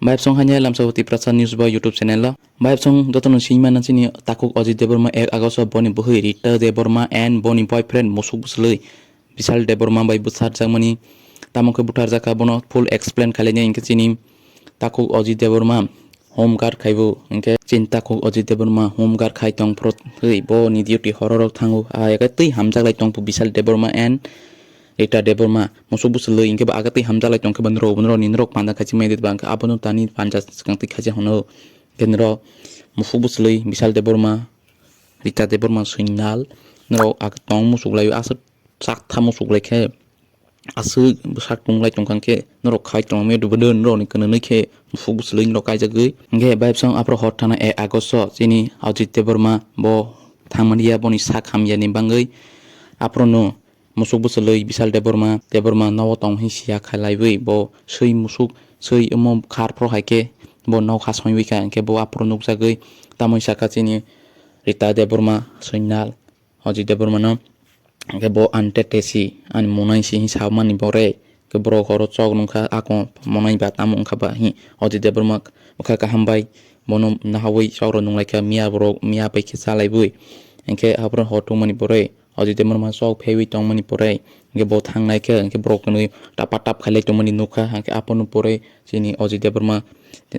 Baik song hanya lam sawati Prasad News by YouTube channel la. Baik song doton sima na sini takuk Ajit Deborma 1 August boni buhi Rita Deborma and boni boyfriend musuk buslei Vishal Deborma by buthar jamani tamuke buthar jaka bono full explain khalenya inke sini takuk Ajit Deborma home guard khaibu inke cinta takuk Ajit Deborma home guard khai tong prot hei bo ni duty hororok thangu aya tei hamjak lai tong Vishal Deborma and Rita Deborma musuk buslei inke ba agati hamjak lai tong ke banro ninrok panda khachi medit bang abono tani panja skangti khachi hono genro musuk buslei Vishal Deborma Rita Deborma signal nro ag tong musuk lai asut sak tha musuk lai khe asu sak tung lai tong kangke nro khai tong me dubden ro ni kana ke musuk buslei nro kai jagui nge baib song apro hot thana 1 August chini Ajit Deborma bo thangmania boni sak hamya ni bangai apro no musuk buslei Vishal Deborma nawo tong hisia khalai bui bo sei musuk sei umom khar pro haike bo naw khasoi wi ka ke bo apro nuk jagui tamoi saka chini Rita Deborma signal Ajit Deborma no ke bo ante tesi an monai si samani bore ke bro khoro chok nungkha ako monai ba tamu ngkha ba hi Ajit Deborma ukha ka hambai bono nahawi chawro nunglai ka mia bro mia pai ke salai bui engke apro hotu mani bore Ajit Deborma chok phewi tong mani bore engke bo thangnai ke engke bro kanu tapatap khale tong mani nukha engke aponu bore sini Ajit Deborma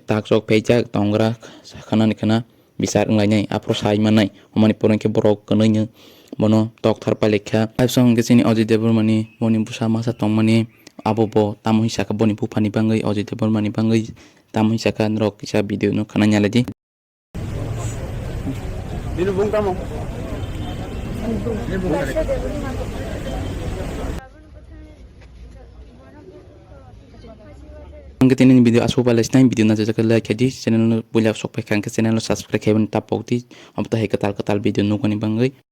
tak chok pheja tongra khana ni khana bisar nglai nai apro sai manai omani pore ke bro kanu ni bono tok thar pa lekha aipsong ke sini Ajit Deborma ni moni busa masa tong mani abo bo tamu hisaka boni phufani bangai Ajit Deborma ni bangai tamu hisaka nrok kisa video no khana nyaladi Dino bung tamo. Angke tini video asu balas time video na jaga like jadi channel no boleh sok pekan ke channel no subscribe keben tapok di amta he ketal video no kani bangai